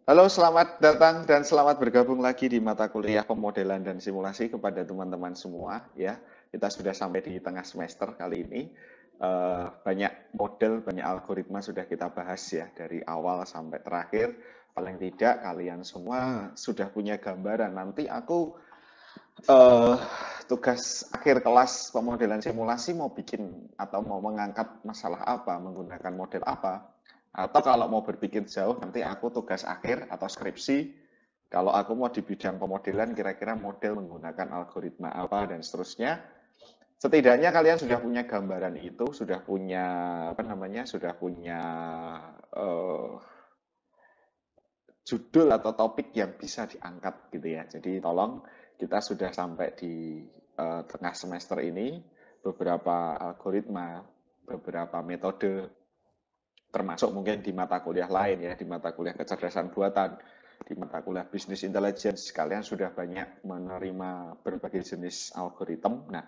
Halo, selamat datang dan selamat bergabung lagi di mata kuliah pemodelan dan simulasi kepada teman-teman semua ya. Kita sudah sampai di tengah semester kali ini. Banyak model, banyak algoritma sudah kita bahas ya dari awal sampai terakhir. Paling tidak kalian semua sudah punya gambaran. Nanti aku eh, tugas akhir kelas pemodelan simulasi mau bikin atau mau mengangkat masalah apa, menggunakan model apa. Atau kalau mau berpikir jauh, nanti aku tugas akhir atau skripsi, kalau aku mau di bidang pemodelan, kira-kira model menggunakan algoritma apa, dan seterusnya. Setidaknya kalian sudah punya gambaran itu, sudah punya, apa namanya, sudah punya eh, judul atau topik yang bisa diangkat gitu ya. Jadi tolong kita sudah sampai di tengah semester ini, beberapa algoritma, beberapa metode, termasuk mungkin di mata kuliah lain ya, di mata kuliah kecerdasan buatan, di mata kuliah bisnis intelligence, kalian sudah banyak menerima berbagai jenis algoritma. Nah,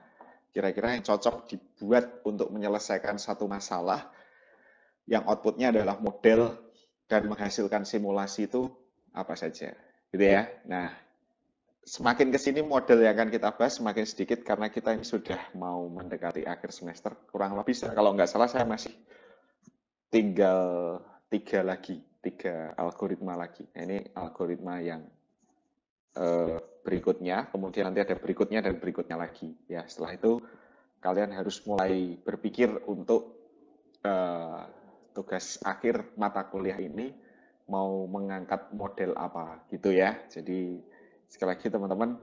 kira-kira yang cocok dibuat untuk menyelesaikan satu masalah yang outputnya adalah model dan menghasilkan simulasi itu apa saja, gitu ya. Nah, semakin ke sini model yang akan kita bahas semakin sedikit karena kita ini sudah mau mendekati akhir semester. Kurang lebih, kalau nggak salah saya masih tinggal tiga algoritma lagi. Nah, ini algoritma yang berikutnya, kemudian nanti ada berikutnya dan berikutnya lagi. Ya, setelah itu kalian harus mulai berpikir untuk eh, tugas akhir mata kuliah ini mau mengangkat model apa gitu ya. Jadi sekali lagi teman-teman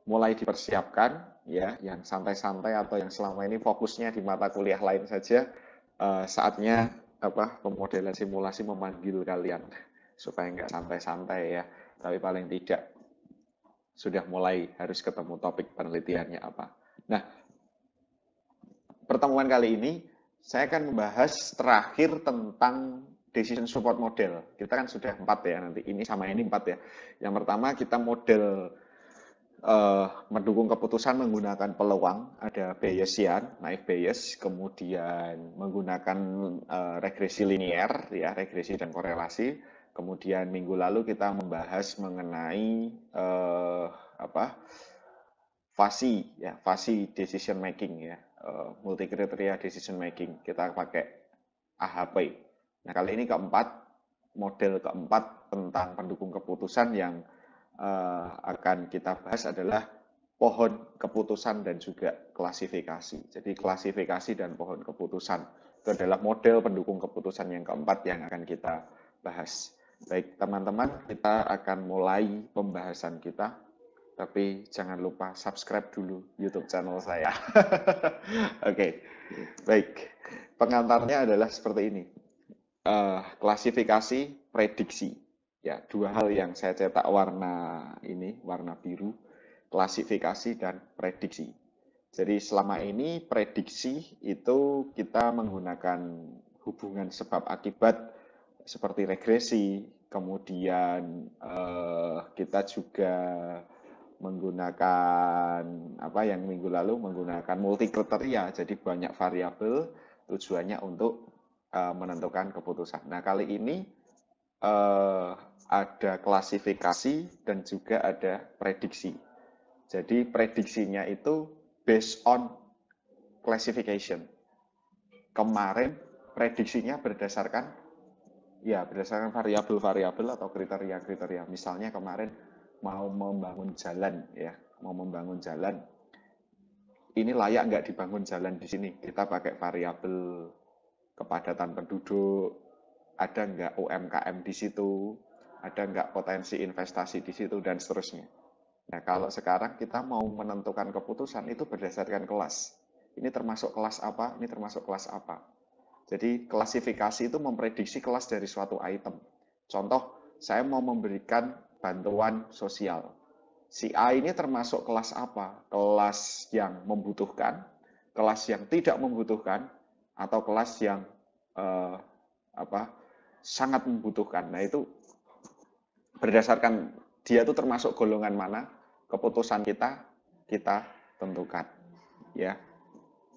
mulai dipersiapkan ya, yang santai-santai atau yang selama ini fokusnya di mata kuliah lain saja, saatnya apa pemodelan simulasi memanggil kalian supaya nggak santai-santai ya, tapi paling tidak sudah mulai harus ketemu topik penelitiannya apa. Nah, pertemuan kali ini saya akan membahas terakhir tentang decision support model. Kita kan sudah 4 ya nanti. Ini sama ini 4 ya. Yang pertama kita model mendukung keputusan menggunakan peluang, ada Bayesian, naive Bayes, kemudian menggunakan regresi linear, ya regresi dan korelasi. Kemudian minggu lalu kita membahas mengenai apa fasi ya, fasi decision making ya, multi kriteria decision making. Kita pakai AHP. Nah, kali ini keempat, model keempat tentang pendukung keputusan yang akan kita bahas adalah pohon keputusan dan juga klasifikasi. Jadi klasifikasi dan pohon keputusan itu adalah model pendukung keputusan yang keempat yang akan kita bahas. Baik teman-teman, kita akan mulai pembahasan kita, tapi jangan lupa subscribe dulu YouTube channel saya. Oke, baik. Pengantarnya adalah seperti ini. Klasifikasi, prediksi. Ya, dua hal yang saya cetak warna ini, warna biru. Klasifikasi dan prediksi. Jadi selama ini prediksi itu kita menggunakan hubungan sebab akibat seperti regresi, kemudian kita juga menggunakan apa yang minggu lalu menggunakan multi kriteria, jadi banyak variabel tujuannya untuk menentukan keputusan. Nah, kali ini ada klasifikasi dan juga ada prediksi. Jadi prediksinya itu based on classification. Kemarin prediksinya berdasarkan variabel-variabel atau kriteria-kriteria. Misalnya kemarin mau membangun jalan ya, mau membangun jalan. Ini layak nggak dibangun jalan di sini? Kita pakai variabel kepadatan penduduk, ada nggak UMKM di situ, ada nggak potensi investasi di situ, dan seterusnya. Nah, kalau sekarang kita mau menentukan keputusan itu berdasarkan kelas. Ini termasuk kelas apa, ini termasuk kelas apa. Jadi klasifikasi itu memprediksi kelas dari suatu item. Contoh, saya mau memberikan bantuan sosial. Si A ini termasuk kelas apa? Kelas yang membutuhkan, kelas yang tidak membutuhkan, atau kelas yang eh, apa sangat membutuhkan. Nah, itu berdasarkan dia itu termasuk golongan mana, keputusan kita tentukan. Ya,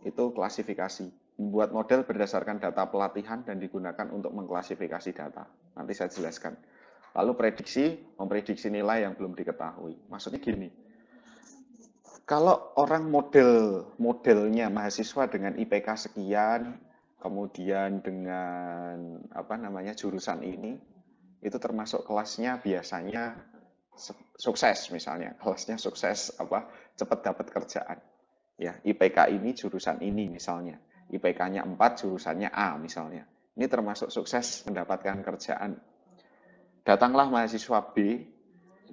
itu klasifikasi. Membuat model berdasarkan data pelatihan dan digunakan untuk mengklasifikasi data. Nanti saya jelaskan. Lalu prediksi, memprediksi nilai yang belum diketahui. Maksudnya gini, kalau orang modelnya mahasiswa dengan IPK sekian, kemudian dengan apa namanya jurusan ini, itu termasuk kelasnya biasanya sukses misalnya, kelasnya sukses apa cepat dapat kerjaan. Ya, IPK ini jurusan ini misalnya. IPK-nya 4, jurusannya A misalnya. Ini termasuk sukses mendapatkan kerjaan. Datanglah mahasiswa B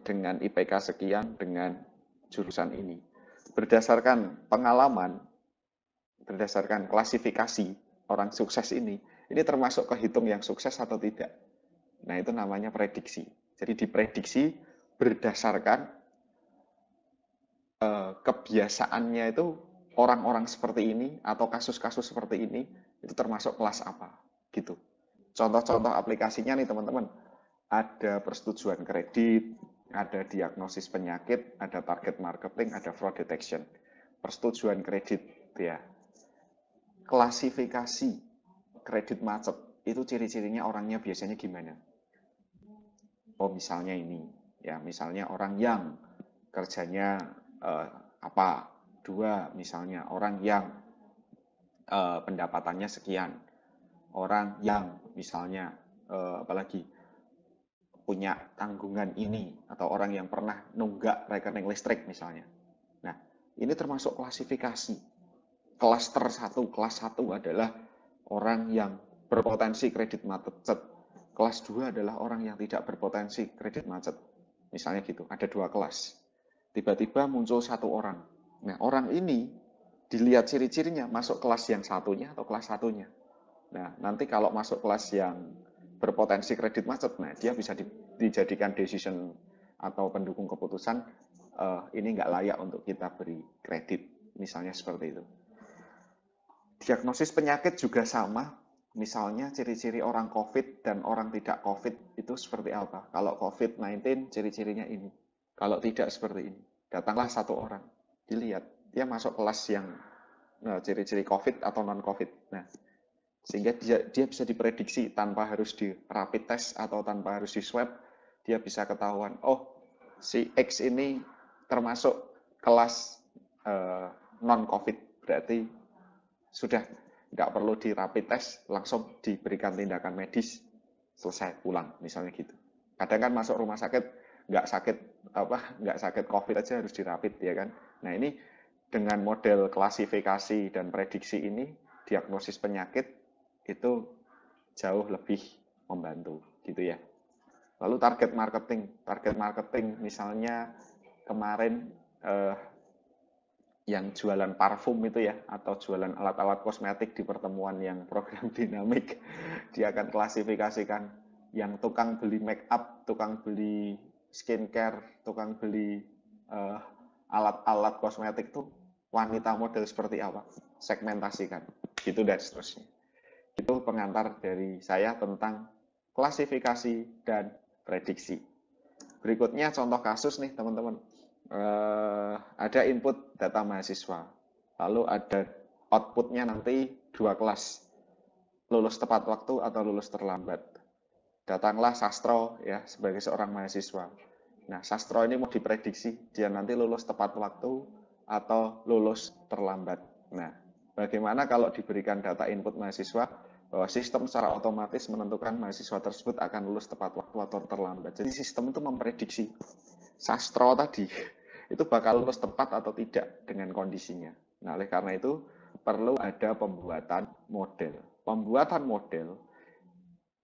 dengan IPK sekian dengan jurusan ini. Berdasarkan pengalaman, berdasarkan klasifikasi orang sukses ini termasuk kehitung yang sukses atau tidak. Nah, itu namanya prediksi. Jadi diprediksi berdasarkan kebiasaannya itu orang-orang seperti ini atau kasus-kasus seperti ini itu termasuk kelas apa gitu. Contoh-contoh aplikasinya nih teman-teman, ada persetujuan kredit, ada diagnosis penyakit, ada target marketing, ada fraud detection. Persetujuan kredit ya. Klasifikasi kredit macet itu ciri-cirinya orangnya biasanya gimana? Oh, misalnya ini ya, misalnya orang yang kerjanya apa? 2, misalnya orang yang pendapatannya sekian. Orang yang misalnya apalagi punya tanggungan ini, atau orang yang pernah nunggak rekening listrik misalnya. Nah, ini termasuk klasifikasi. Klaster 1, kelas 1 adalah orang yang berpotensi kredit macet. Kelas 2 adalah orang yang tidak berpotensi kredit macet. Misalnya gitu, ada 2 kelas. Tiba-tiba muncul 1 orang. Nah, orang ini dilihat ciri-cirinya masuk kelas yang satunya atau kelas satunya. Nah, nanti kalau masuk kelas yang berpotensi kredit macet, nah dia bisa dijadikan decision atau pendukung keputusan ini nggak layak untuk kita beri kredit, misalnya seperti itu. Diagnosis penyakit juga sama, misalnya ciri-ciri orang COVID dan orang tidak COVID itu seperti apa. Kalau COVID-19 ciri-cirinya ini, kalau tidak seperti ini. Datanglah 1 orang, dilihat dia masuk kelas yang ciri-ciri COVID atau non-COVID. Nah, sehingga dia bisa diprediksi tanpa harus di rapid test atau tanpa harus di swab, dia bisa ketahuan, oh si X ini termasuk kelas non-COVID, berarti sudah nggak perlu di rapid test, langsung diberikan tindakan medis, selesai pulang, misalnya gitu. Kadang kan masuk rumah sakit nggak sakit COVID aja harus dirapid ya kan. Nah, ini dengan model klasifikasi dan prediksi ini, diagnosis penyakit itu jauh lebih membantu gitu ya. Lalu target marketing misalnya kemarin yang jualan parfum itu ya, atau jualan alat-alat kosmetik di pertemuan yang program dinamik, dia akan klasifikasikan yang tukang beli make up, tukang beli skincare, tukang beli alat-alat kosmetik tuh wanita model seperti apa, segmentasikan gitu dan seterusnya. Itu pengantar dari saya tentang klasifikasi dan prediksi. Berikutnya contoh kasus nih teman-teman. Ada input data mahasiswa, lalu ada outputnya nanti 2 kelas, lulus tepat waktu atau lulus terlambat. Datanglah Sastro ya sebagai seorang mahasiswa. Nah, Sastro ini mau diprediksi dia nanti lulus tepat waktu atau lulus terlambat. Nah, bagaimana kalau diberikan data input mahasiswa bahwa sistem secara otomatis menentukan mahasiswa tersebut akan lulus tepat waktu atau terlambat. Jadi sistem itu memprediksi Sastro tadi itu bakal lulus tepat atau tidak dengan kondisinya. Nah, oleh karena itu perlu ada pembuatan model. Pembuatan model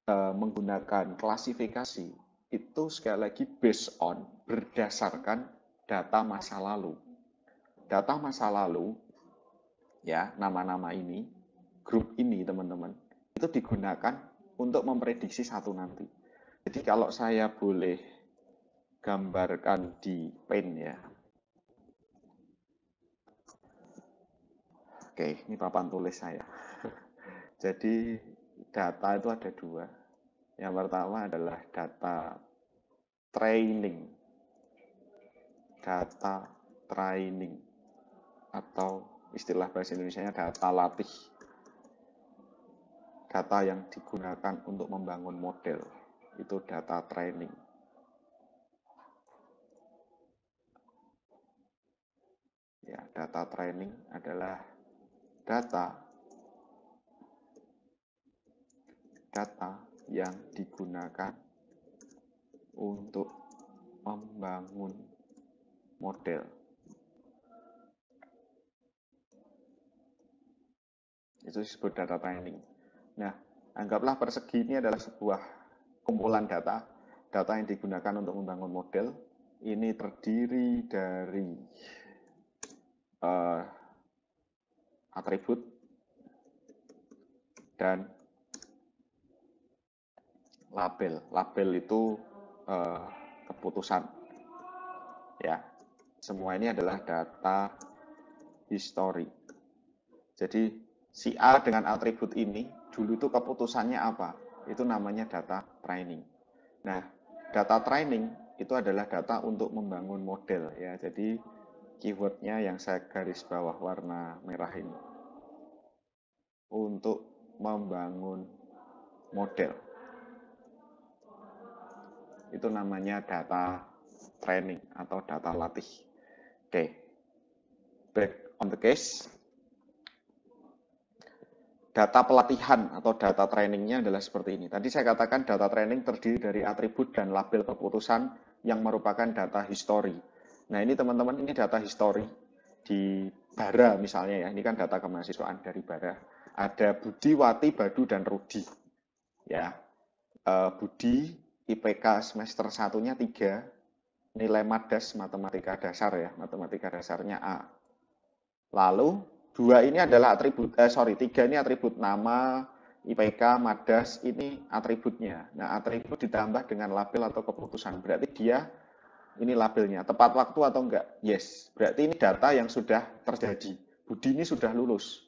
menggunakan klasifikasi itu sekali lagi based on, berdasarkan data masa lalu. Data masa lalu, ya, nama-nama ini, grup ini teman-teman, itu digunakan untuk memprediksi satu nanti. Jadi kalau saya boleh gambarkan di pen ya. Oke, ini papan tulis saya. Jadi data itu ada 2. Yang pertama adalah data training. Data training. Atau istilah bahasa Indonesianya data latih. Data yang digunakan untuk membangun model. Itu data training. Ya, data training adalah data yang digunakan untuk membangun model. Itu disebut data training. Nah, anggaplah persegi ini adalah sebuah kumpulan data yang digunakan untuk membangun model. Ini terdiri dari atribut dan label. Label itu keputusan. Ya, semua ini adalah data history. Jadi si A dengan atribut ini dulu itu keputusannya apa? Itu namanya data training. Nah, data training itu adalah data untuk membangun model ya. Jadi keywordnya yang saya garis bawah warna merah ini. Untuk membangun model. Itu namanya data training atau data latih. Oke. Back on the case. Data pelatihan atau data trainingnya adalah seperti ini. Tadi saya katakan data training terdiri dari atribut dan label keputusan yang merupakan data history. Nah ini teman-teman, ini data history di Bara misalnya ya. Ini kan data kemahasiswaan dari Bara. Ada Budi, Wati, Badu, dan Rudi. Ya, Budi IPK semester 1-nya 3, nilai madas matematika dasar ya, matematika dasarnya A. Lalu 2 ini adalah atribut, 3 ini atribut nama, IPK, madas, ini atributnya. Nah, atribut ditambah dengan label atau keputusan. Berarti dia, ini labelnya, tepat waktu atau enggak? Yes. Berarti ini data yang sudah terjadi. Budi ini sudah lulus.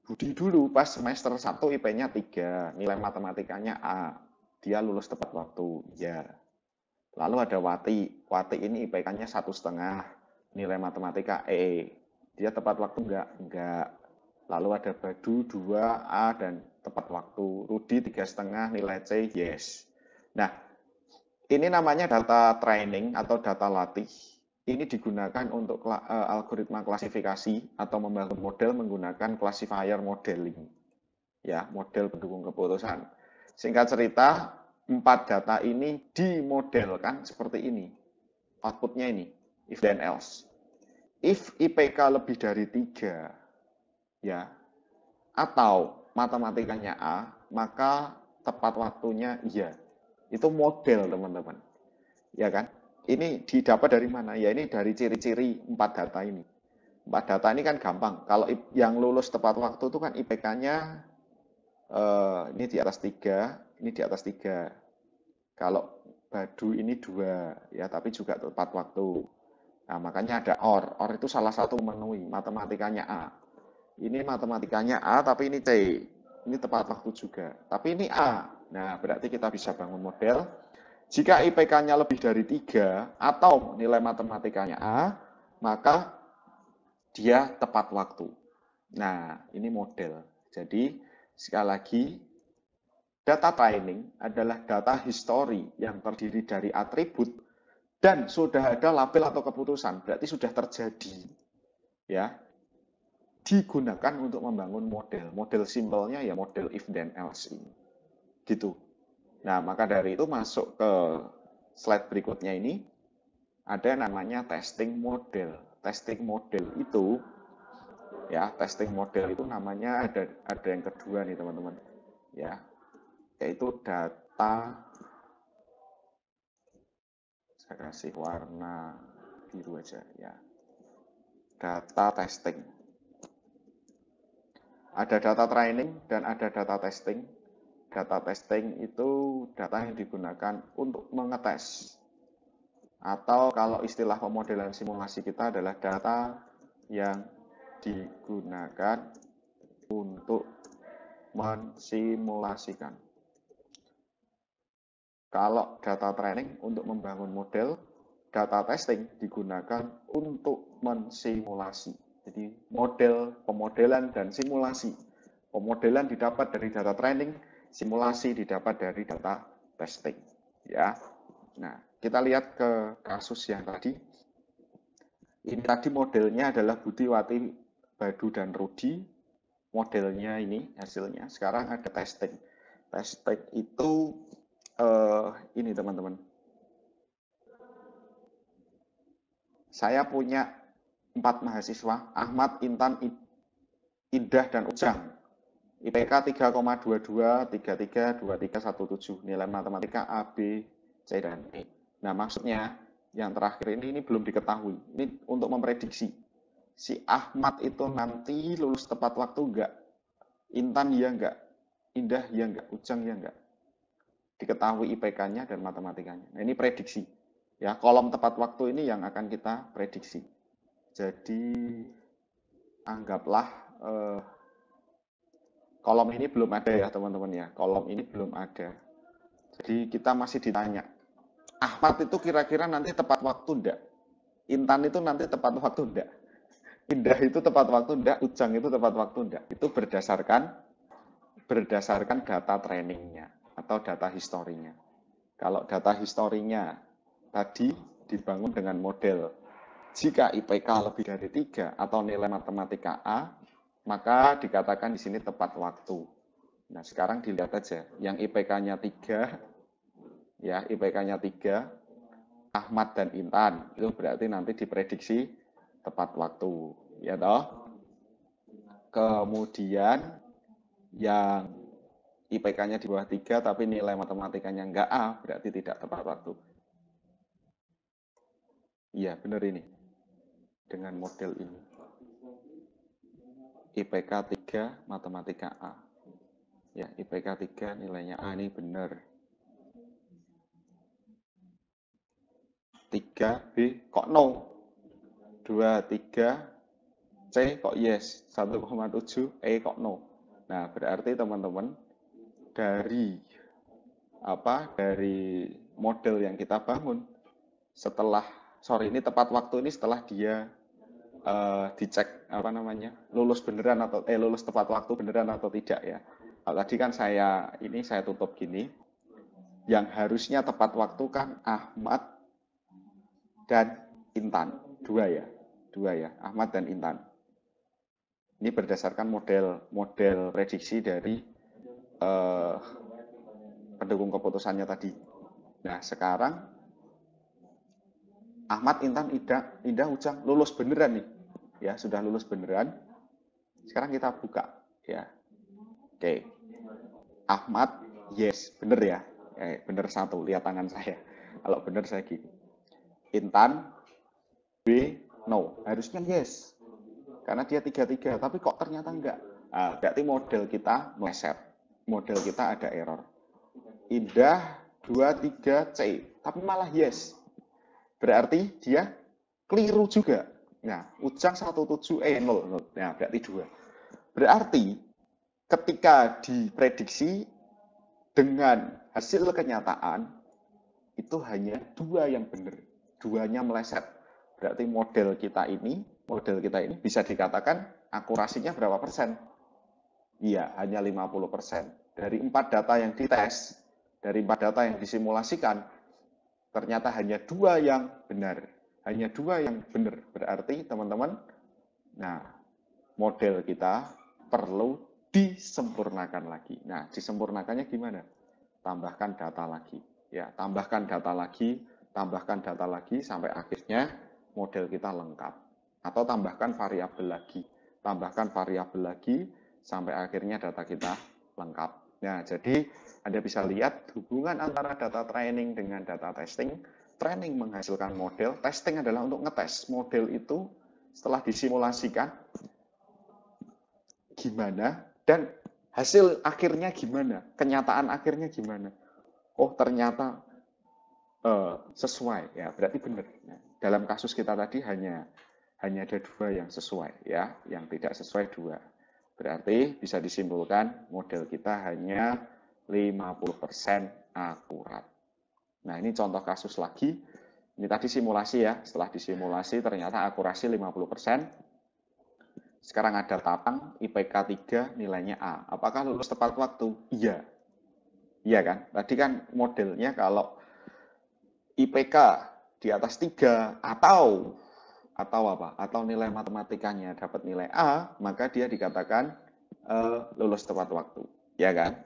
Budi dulu pas semester 1 IP-nya 3, nilai matematikanya A. Dia lulus tepat waktu, ya. Lalu ada Wati. Wati ini IPK-nya 1,5, nilai matematika E. Dia tepat waktu enggak. Lalu ada Badu 2A dan tepat waktu. Rudi 3,5 nilai C, yes. Nah, ini namanya data training atau data latih. Ini digunakan untuk algoritma klasifikasi atau membangun model menggunakan classifier modeling. Ya, model pendukung keputusan. Singkat cerita, 4 data ini dimodelkan seperti ini. Outputnya ini, if then else. If IPK lebih dari 3, ya, atau matematikanya A, maka tepat waktunya iya. Itu model, teman-teman. Ya kan? Ini didapat dari mana? Ya ini dari ciri-ciri 4 data ini. 4 data ini kan gampang. Kalau yang lulus tepat waktu itu kan IPK-nya ini di atas 3, ini di atas 3. Kalau Badu ini 2, ya tapi juga tepat waktu. Nah, makanya ada OR. OR itu salah satu memenuhi matematikanya A. Ini matematikanya A, tapi ini C. Ini tepat waktu juga. Tapi ini A. Nah, berarti kita bisa bangun model. Jika IPK-nya lebih dari 3 atau nilai matematikanya A, maka dia tepat waktu. Nah, ini model. Jadi, sekali lagi, data training adalah data history yang terdiri dari atribut dan sudah ada label atau keputusan, berarti sudah terjadi, ya, digunakan untuk membangun model. Model simpelnya ya model if then else ini, gitu. Nah, maka dari itu masuk ke slide berikutnya ini ada namanya testing model. Testing model itu, ya, testing model itu namanya ada yang kedua nih teman-teman, ya, yaitu data. Saya kasih warna biru aja ya. Data testing. Ada data training dan ada data testing. Data testing itu data yang digunakan untuk mengetes. Atau kalau istilah pemodelan simulasi kita adalah data yang digunakan untuk mensimulasikan. Kalau data training untuk membangun model, data testing digunakan untuk mensimulasi. Jadi model, pemodelan, dan simulasi. Pemodelan didapat dari data training, simulasi didapat dari data testing. Ya. Nah, kita lihat ke kasus yang tadi. Ini tadi modelnya adalah Budiwati, Badu, dan Rudi. Modelnya ini hasilnya. Sekarang ada testing. Testing itu ini teman-teman. Saya punya 4 mahasiswa, Ahmad, Intan, Indah, dan Ujang. IPK 3,22, 33, 23, 17. Nilai matematika A, B, C, dan E. Nah, maksudnya yang terakhir ini belum diketahui. Ini untuk memprediksi. Si Ahmad itu nanti lulus tepat waktu enggak? Intan ya enggak? Indah ya enggak? Ujang ya enggak? Diketahui IPK-nya dan matematikanya. Nah, ini prediksi. Ya, kolom tepat waktu ini yang akan kita prediksi. Jadi anggaplah kolom ini belum ada ya teman-teman ya. Kolom ini belum ada. Jadi kita masih ditanya, Ahmad itu kira-kira nanti tepat waktu enggak? Intan itu nanti tepat waktu enggak? Indah itu tepat waktu enggak? Ujang itu tepat waktu enggak? Itu berdasarkan data trainingnya atau data historinya. Kalau data historinya tadi dibangun dengan model jika IPK lebih dari 3 atau nilai matematika A, maka dikatakan di sini tepat waktu. Nah, sekarang dilihat aja. Yang IPK-nya 3, ya, IPK-nya 3, Ahmad dan Intan. Itu berarti nanti diprediksi tepat waktu. Ya toh? Kemudian yang IPK-nya di bawah 3 tapi nilai matematikanya enggak A, berarti tidak tepat waktu. Iya, benar ini. Dengan model ini. IPK 3, matematika A. Ya, IPK 3 nilainya A ini benar. 3 B kok no? 2, 3 C kok yes? 1,7 E kok no? Nah, berarti teman-teman dari model yang kita bangun setelah ini tepat waktu ini setelah dia dicek lulus beneran atau lulus tepat waktu beneran atau tidak ya. Tadi kan saya tutup gini. Yang harusnya tepat waktu kan Ahmad dan Intan. Dua ya, Ahmad dan Intan. Ini berdasarkan model prediksi dari pendukung keputusannya tadi. Nah, sekarang Ahmad, Intan, Indah, Ujang lulus beneran nih. Ya, sudah lulus beneran. Sekarang kita buka ya. Oke. Ahmad, yes, bener ya. Bener 1, lihat tangan saya. Kalau bener saya gini. Intan, B, no. Harusnya yes. Karena dia 3-3, tapi kok ternyata enggak. Nah, berarti model kita meleset. Model kita ada error. Indah 2-3 C, tapi malah yes. Berarti dia keliru juga. Nah, Ujang 17 E 0. Nah, berarti 2. Berarti ketika diprediksi dengan hasil kenyataan itu hanya 2 yang benar. 2-nya meleset. Berarti model kita ini bisa dikatakan akurasinya berapa persen? Iya, hanya 50%. Dari 4 data yang dites, dari 4 data yang disimulasikan, ternyata hanya 2 yang benar. Hanya 2 yang benar. Berarti teman-teman, nah model kita perlu disempurnakan lagi. Nah, disempurnakannya gimana? Tambahkan data lagi. Ya, tambahkan data lagi sampai akhirnya model kita lengkap. Atau tambahkan variabel lagi sampai akhirnya data kita lengkap. Nah, jadi Anda bisa lihat hubungan antara data training dengan data testing. Training menghasilkan model, testing adalah untuk ngetes model itu setelah disimulasikan gimana dan hasil akhirnya gimana, kenyataan akhirnya gimana. Oh, ternyata sesuai ya, berarti benar. Nah, dalam kasus kita tadi hanya ada 2 yang sesuai ya, yang tidak sesuai 2. Berarti bisa disimpulkan model kita hanya 50% akurat. Nah, ini contoh kasus lagi. Ini tadi simulasi ya. Setelah disimulasi ternyata akurasi 50%. Sekarang ada Tatang, IPK 3, nilainya A. Apakah lulus tepat waktu? Iya. Iya kan? Tadi kan modelnya kalau IPK di atas 3 atau atau apa? Atau nilai matematikanya dapat nilai A, maka dia dikatakan lulus tepat waktu, ya kan?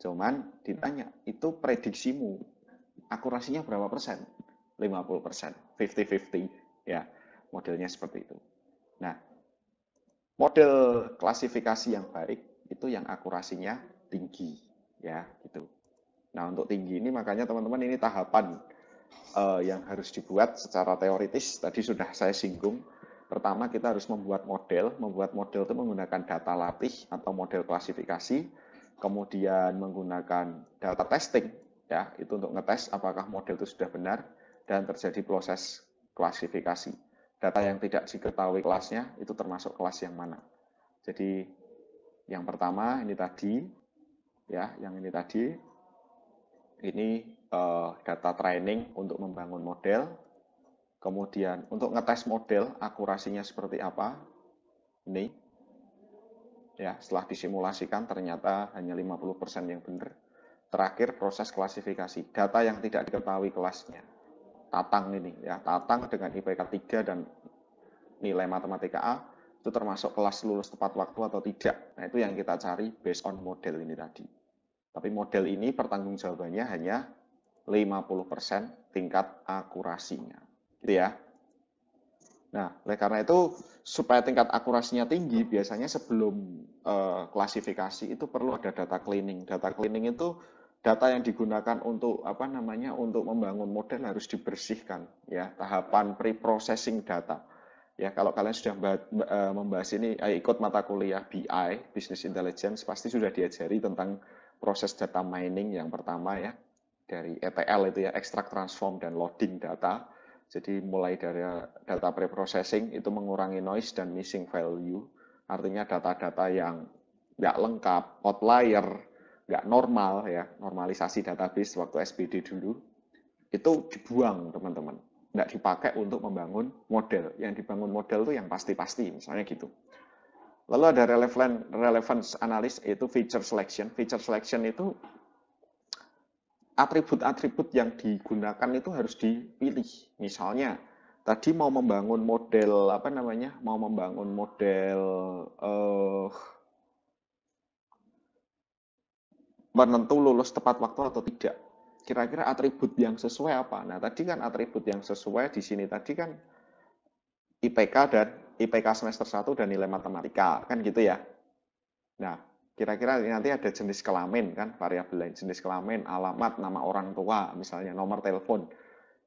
Cuman ditanya, itu prediksimu, akurasinya berapa persen? 50%, 50-50, ya, modelnya seperti itu. Nah, model klasifikasi yang baik itu yang akurasinya tinggi, ya, gitu. Nah, untuk tinggi ini makanya teman-teman ini tahapan yang harus dibuat secara teoritis. Tadi sudah saya singgung. Pertama kita harus membuat model. Membuat model itu menggunakan data latih atau model klasifikasi. Kemudian menggunakan data testing, ya, itu untuk ngetes apakah model itu sudah benar dan terjadi proses klasifikasi. Data yang tidak diketahui kelasnya itu termasuk kelas yang mana. Jadi yang pertama ini tadi, ya, yang ini tadi, ini data training untuk membangun model. Kemudian untuk ngetes model akurasinya seperti apa, ini ya setelah disimulasikan ternyata hanya 50% yang benar. Terakhir proses klasifikasi, data yang tidak diketahui kelasnya. Tatang ini ya, Tatang dengan IPK 3 dan nilai matematika A itu termasuk kelas lulus tepat waktu atau tidak. Nah, itu yang kita cari based on model ini tadi. Tapi model ini pertanggungjawabannya hanya 50% tingkat akurasinya. Gitu ya. Nah, oleh karena itu supaya tingkat akurasinya tinggi, biasanya sebelum klasifikasi itu perlu ada data cleaning. Data cleaning itu data yang digunakan untuk apa namanya untuk membangun model harus dibersihkan, ya. Tahapan pre-processing data. Ya, kalau kalian sudah membahas ini, ikut mata kuliah BI, Business Intelligence, pasti sudah diajari tentang proses data mining yang pertama ya, dari ETL itu ya, extract, transform, dan loading data. Jadi mulai dari data pre-processing itu mengurangi noise dan missing value, artinya data-data yang nggak lengkap, outlier, nggak normal ya, normalisasi database waktu SBD dulu, itu dibuang teman-teman. Nggak dipakai untuk membangun model. Yang dibangun model itu yang pasti-pasti, misalnya gitu. Lalu ada relevance analysis, itu feature selection. Feature selection itu atribut-atribut yang digunakan itu harus dipilih. Misalnya, tadi mau membangun model apa namanya? Mau membangun model menentu lulus tepat waktu atau tidak. Kira-kira atribut yang sesuai apa? Nah, tadi kan atribut yang sesuai di sini tadi kan IPK dan IPK semester 1 dan nilai matematika, kan gitu ya. Nah, kira-kira nanti ada jenis kelamin kan, variabel lain. Jenis kelamin, alamat, nama orang tua, misalnya nomor telepon.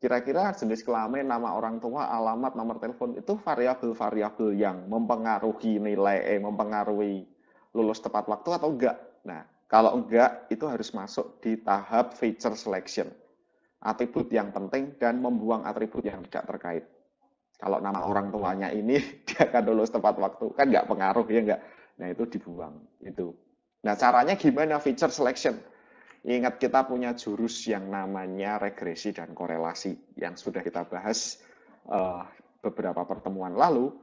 Kira-kira jenis kelamin, nama orang tua, alamat, nomor telepon itu variabel-variabel yang mempengaruhi nilai, mempengaruhi lulus tepat waktu atau enggak? Nah, kalau enggak, itu harus masuk di tahap feature selection. Atribut yang penting dan membuang atribut yang tidak terkait. Kalau nama orang tuanya ini dia akan lulus tepat waktu, kan nggak pengaruh ya nggak. Nah itu dibuang itu. Nah caranya gimana feature selection? Ingat kita punya jurus yang namanya regresi dan korelasi yang sudah kita bahas beberapa pertemuan lalu.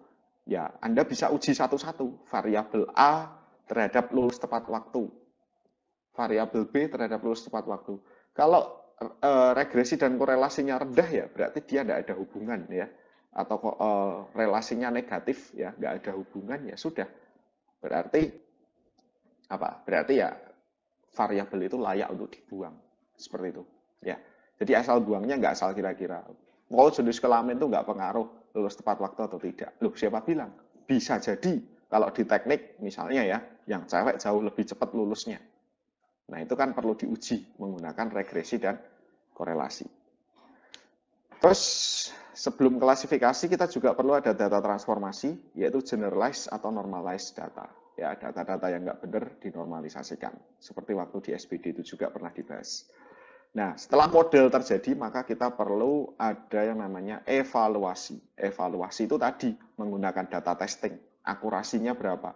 Ya Anda bisa uji satu-satu variabel A terhadap lulus tepat waktu, variabel B terhadap lulus tepat waktu. Kalau regresi dan korelasinya rendah ya berarti dia tidak ada hubungan ya, atau relasinya negatif ya, nggak ada hubungan ya sudah, berarti apa? Berarti ya variabel itu layak untuk dibuang seperti itu ya. Jadi asal buangnya nggak asal kira-kira. Oh jenis kelamin itu nggak pengaruh lulus tepat waktu atau tidak. Loh siapa bilang? Bisa jadi kalau di teknik misalnya ya, yang cewek jauh lebih cepat lulusnya. Nah itu kan perlu diuji menggunakan regresi dan korelasi. Terus sebelum klasifikasi kita juga perlu ada data transformasi, yaitu generalized atau normalized data. Ya, data-data yang nggak benar dinormalisasikan. Seperti waktu di SBD itu juga pernah dibahas. Nah, setelah model terjadi, maka kita perlu ada yang namanya evaluasi. Evaluasi itu tadi menggunakan data testing. Akurasinya berapa?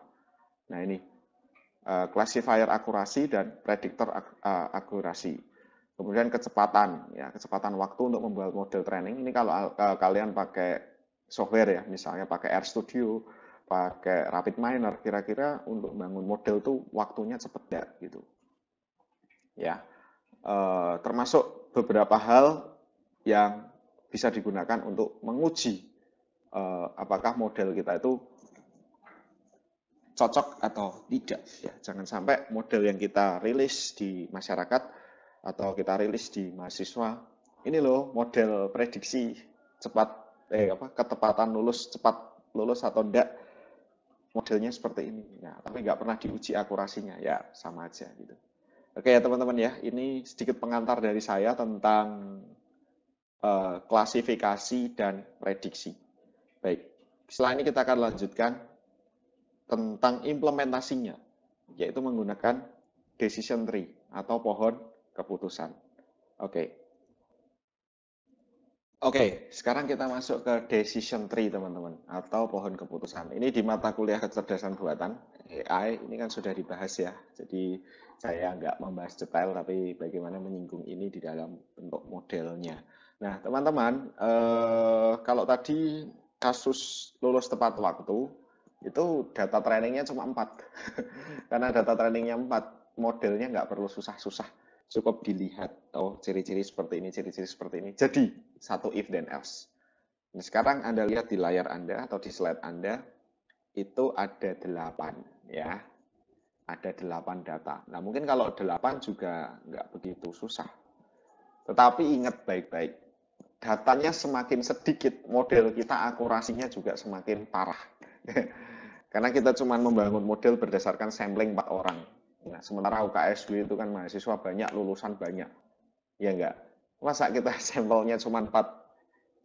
Nah, ini classifier akurasi dan predictor akurasi. Kemudian kecepatan, ya kecepatan waktu untuk membuat model training. Ini kalau kalian pakai software ya, misalnya pakai RStudio, pakai RapidMiner, kira-kira untuk bangun model tuh waktunya cepet nggak gitu. Ya, termasuk beberapa hal yang bisa digunakan untuk menguji apakah model kita itu cocok atau tidak ya. Jangan sampai model yang kita rilis di masyarakat atau kita rilis di mahasiswa ini loh model prediksi ketepatan lulus cepat lulus atau enggak modelnya seperti ini ya, tapi nggak pernah diuji akurasinya ya, sama aja gitu. Oke ya teman-teman ya, ini sedikit pengantar dari saya tentang klasifikasi dan prediksi. Baik, setelah ini kita akan lanjutkan tentang implementasinya, yaitu menggunakan decision tree atau pohon keputusan. Oke, sekarang kita masuk ke decision tree teman-teman, atau pohon keputusan. Ini di mata kuliah kecerdasan buatan, AI, ini kan sudah dibahas ya. Jadi saya nggak membahas detail, tapi bagaimana menyinggung ini di dalam bentuk modelnya. Nah teman-teman, kalau tadi kasus lulus tepat waktu, itu data trainingnya cuma 4. Karena data trainingnya 4, modelnya nggak perlu susah-susah. Cukup dilihat, oh ciri-ciri seperti ini, ciri-ciri seperti ini. Jadi, satu if then else. Nah, sekarang Anda lihat di layar Anda atau di slide Anda, itu ada 8 ya. Ada 8 data. Nah, mungkin kalau 8 juga nggak begitu susah. Tetapi ingat baik-baik, datanya semakin sedikit, model kita akurasinya juga semakin parah. Karena kita cuma membangun model berdasarkan sampling 4 orang. Nah, sementara UKSW itu kan mahasiswa banyak, lulusan banyak. Ya enggak? Masa kita sampelnya cuma 4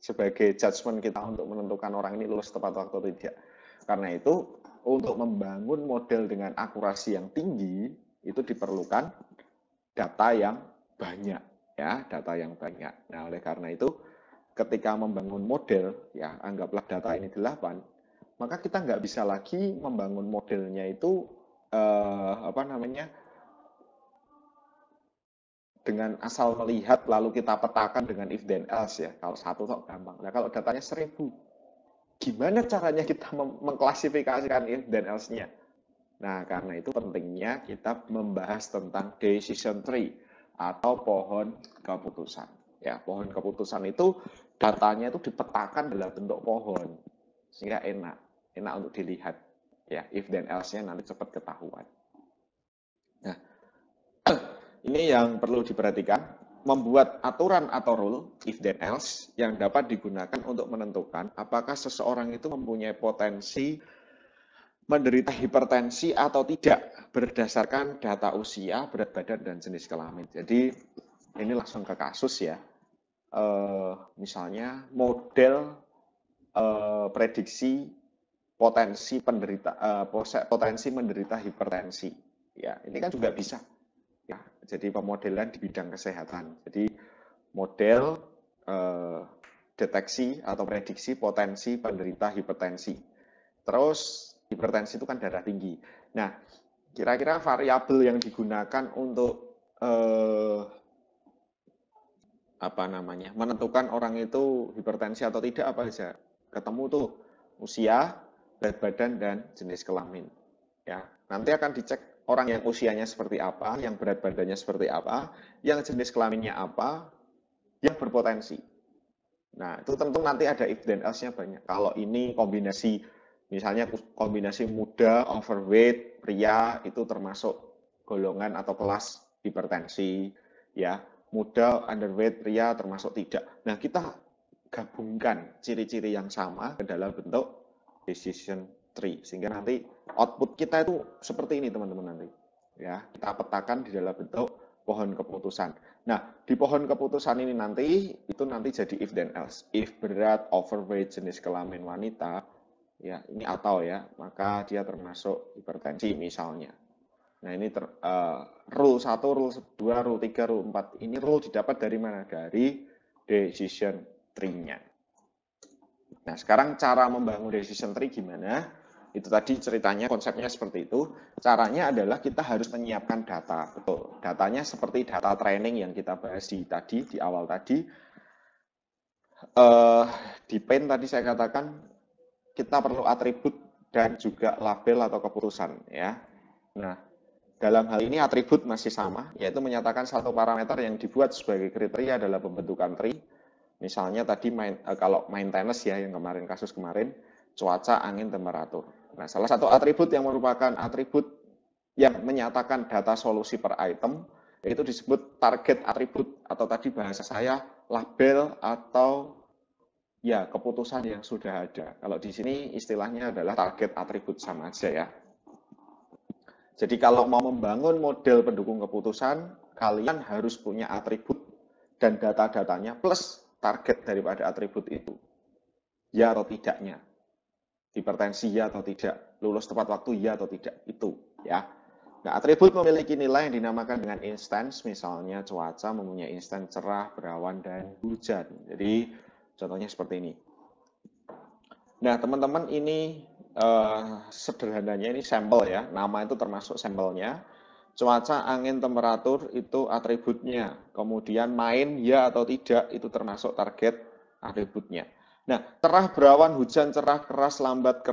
sebagai judgement kita untuk menentukan orang ini lulus tepat waktu atau tidak. Karena itu, untuk membangun model dengan akurasi yang tinggi, itu diperlukan data yang banyak. Ya, data yang banyak. Nah, oleh karena itu, ketika membangun model, ya anggaplah data ini 8, maka kita nggak bisa lagi membangun modelnya itu dengan asal melihat lalu kita petakan dengan if then else ya. Kalau satu kok gampang. Nah kalau datanya 1000, gimana caranya kita mengklasifikasikan if then else-nya? Nah karena itu pentingnya kita membahas tentang decision tree atau pohon keputusan. Ya pohon keputusan itu datanya itu dipetakan dalam bentuk pohon sehingga enak untuk dilihat. Ya if then else-nya nanti cepat ketahuan. Nah ini yang perlu diperhatikan, membuat aturan atau rule, if then else, yang dapat digunakan untuk menentukan apakah seseorang itu mempunyai potensi menderita hipertensi atau tidak berdasarkan data usia, berat badan, dan jenis kelamin. Jadi ini langsung ke kasus ya. Misalnya model prediksi potensi menderita hipertensi. Ya, ini kan juga bisa. Ya, jadi pemodelan di bidang kesehatan. Jadi model deteksi atau prediksi potensi penderita hipertensi. Terus hipertensi itu kan darah tinggi. Nah, kira-kira variabel yang digunakan untuk menentukan orang itu hipertensi atau tidak apa saja? Ketemu tuh usia, berat badan, dan jenis kelamin. Ya, nanti akan dicek orang yang usianya seperti apa, yang berat badannya seperti apa, yang jenis kelaminnya apa, yang berpotensi. Nah, itu tentu nanti ada if then else-nya banyak. Kalau ini kombinasi, misalnya kombinasi muda, overweight, pria, itu termasuk golongan atau kelas hipertensi, ya. Muda, underweight, pria termasuk tidak. Nah, kita gabungkan ciri-ciri yang sama ke dalam bentuk decision tree, sehingga nanti output kita itu seperti ini teman-teman nanti ya, kita petakan di dalam bentuk pohon keputusan. Nah di pohon keputusan ini nanti jadi if then else, if berat, overweight, jenis kelamin wanita ya ini atau ya, maka dia termasuk hipertensi misalnya. Nah ini rule 1, rule 2, rule 3, rule 4 ini rule didapat dari mana? Dari decision tree-nya. Nah, sekarang cara membangun decision tree gimana? Itu tadi ceritanya, konsepnya seperti itu. Caranya adalah kita harus menyiapkan data. Betul, datanya seperti data training yang kita bahas di awal tadi. Di Paint tadi saya katakan, kita perlu atribut dan juga label atau keputusan. Ya. Nah, dalam hal ini atribut masih sama, yaitu menyatakan satu parameter yang dibuat sebagai kriteria dalam pembentukan tree. Misalnya tadi kalau maintenance ya, yang kemarin kasus kemarin, cuaca, angin, temperatur. Nah, salah satu atribut yang merupakan atribut yang menyatakan data solusi per item, yaitu disebut target atribut, atau tadi bahasa saya label atau ya keputusan yang sudah ada. Kalau di sini istilahnya adalah target atribut, sama aja ya. Jadi kalau mau membangun model pendukung keputusan, kalian harus punya atribut dan data-datanya plus target daripada atribut itu. Ya atau tidaknya. Hipertensi ya atau tidak. Lulus tepat waktu ya atau tidak. Itu ya. Nah, atribut memiliki nilai yang dinamakan dengan instance, misalnya cuaca mempunyai instance cerah, berawan, dan hujan. Jadi contohnya seperti ini. Nah, teman-teman, ini sederhananya ini sampel ya. Nama itu termasuk sampelnya. Cuaca, angin, temperatur itu atributnya. Kemudian main ya atau tidak itu termasuk target atributnya. Nah, cerah, berawan, hujan, cerah, keras, lambat,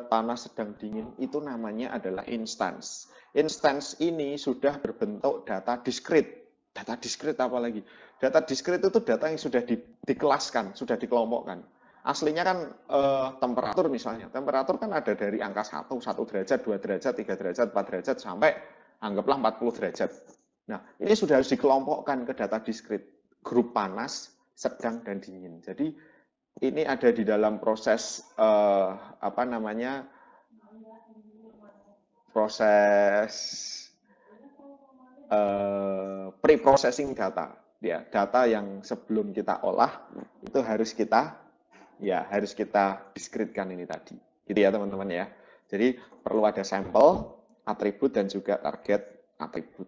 panas, sedang, dingin itu namanya adalah instance. Instance ini sudah berbentuk data diskrit. Data diskrit apa lagi? Data diskrit itu data yang sudah dikelaskan, sudah dikelompokkan. Aslinya kan temperatur misalnya. Temperatur kan ada dari angka 1 derajat, 2 derajat, 3 derajat, 4 derajat, sampai anggaplah 40 derajat. Nah, ini sudah harus dikelompokkan ke data diskrit. Grup panas, sedang, dan dingin. Jadi, ini ada di dalam proses, proses pre-processing data. Ya, data yang sebelum kita olah, itu harus kita diskritkan ini tadi. Gitu ya teman-teman ya. Jadi perlu ada sampel, atribut, dan juga target atribut.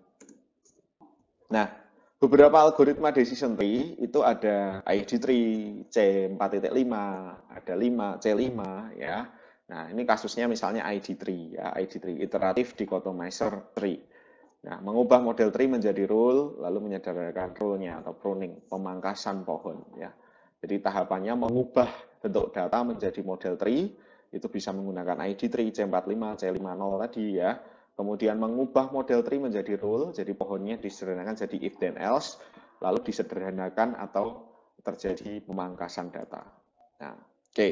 Nah, beberapa algoritma decision tree itu ada ID tree, C4.5, ada 5, C5 ya. Nah, ini kasusnya misalnya ID tree ya, ID tree, iterative dichotomizer tree. Nah, mengubah model tree menjadi rule, lalu menyederhanakan rule-nya atau pruning, pemangkasan pohon ya. Jadi tahapannya mengubah bentuk data menjadi model tree, itu bisa menggunakan ID tree C45, C50 tadi ya. Kemudian mengubah model tree menjadi rule, jadi pohonnya disederhanakan jadi if then else, lalu disederhanakan atau terjadi pemangkasan data. Nah, oke.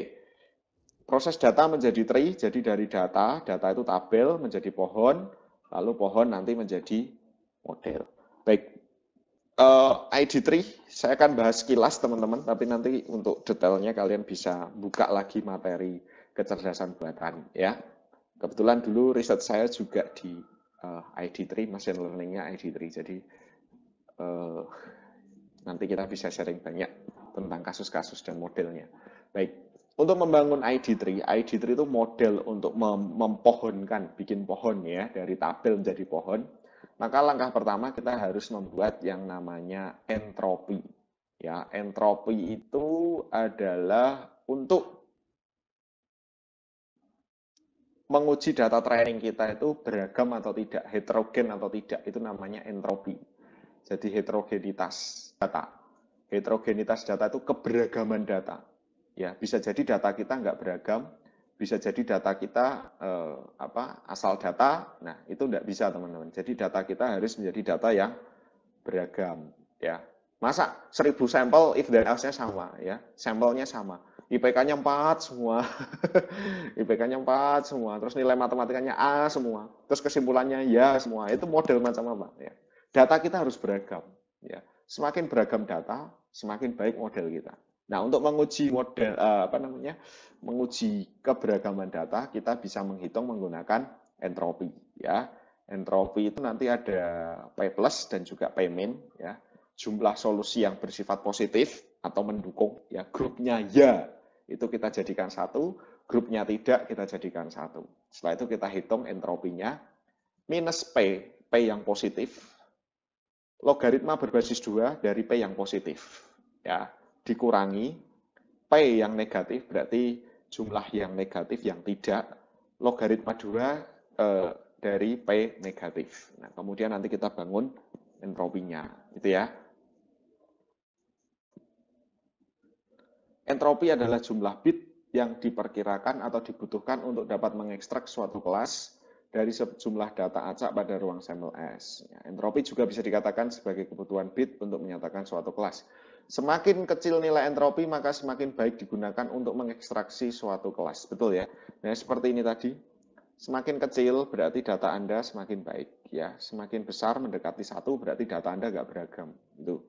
Proses data menjadi tree, jadi dari data itu tabel menjadi pohon, lalu pohon nanti menjadi model. Baik, ID tree saya akan bahas sekilas teman-teman, tapi nanti untuk detailnya kalian bisa buka lagi materi kecerdasan buatan ya. Kebetulan dulu riset saya juga di ID tree, machine learning-nya ID tree, jadi nanti kita bisa sharing banyak tentang kasus-kasus dan modelnya. Baik, untuk membangun ID tree itu model untuk mempohonkan, bikin pohon ya, dari tabel menjadi pohon. Maka langkah pertama kita harus membuat yang namanya entropi. Ya, entropi itu adalah untuk menguji data training kita itu beragam atau tidak, heterogen atau tidak, itu namanya entropi. Jadi heterogenitas data. Heterogenitas data itu keberagaman data. Ya, bisa jadi data kita nggak beragam, bisa jadi data kita asal data. Nah, itu nggak bisa teman-teman. Jadi data kita harus menjadi data yang beragam. Ya, masa 1000 sampel if dan else-nya sama ya, sampelnya sama. IPK-nya 4 semua. IPK-nya 4 semua. Terus nilai matematikanya A semua. Terus kesimpulannya ya semua. Itu model macam apa ya. Data kita harus beragam ya. Semakin beragam data, semakin baik model kita. Nah, untuk menguji model menguji keberagaman data, kita bisa menghitung menggunakan entropi ya. Entropi itu nanti ada P plus dan juga P min ya. Jumlah solusi yang bersifat positif atau mendukung ya, grupnya ya itu kita jadikan 1, grupnya tidak kita jadikan 1. Setelah itu kita hitung entropinya minus P yang positif, logaritma berbasis 2 dari P yang positif ya, dikurangi P yang negatif, berarti jumlah yang negatif yang tidak, logaritma 2 dari P negatif. Nah, kemudian nanti kita bangun entropinya gitu ya. Entropi adalah jumlah bit yang diperkirakan atau dibutuhkan untuk dapat mengekstrak suatu kelas dari sejumlah data acak pada ruang sampel S. Ya, entropi juga bisa dikatakan sebagai kebutuhan bit untuk menyatakan suatu kelas. Semakin kecil nilai entropi, maka semakin baik digunakan untuk mengekstraksi suatu kelas. Betul ya? Nah, seperti ini tadi. Semakin kecil berarti data Anda semakin baik. Ya, semakin besar mendekati 1 berarti data Anda nggak beragam. Itu.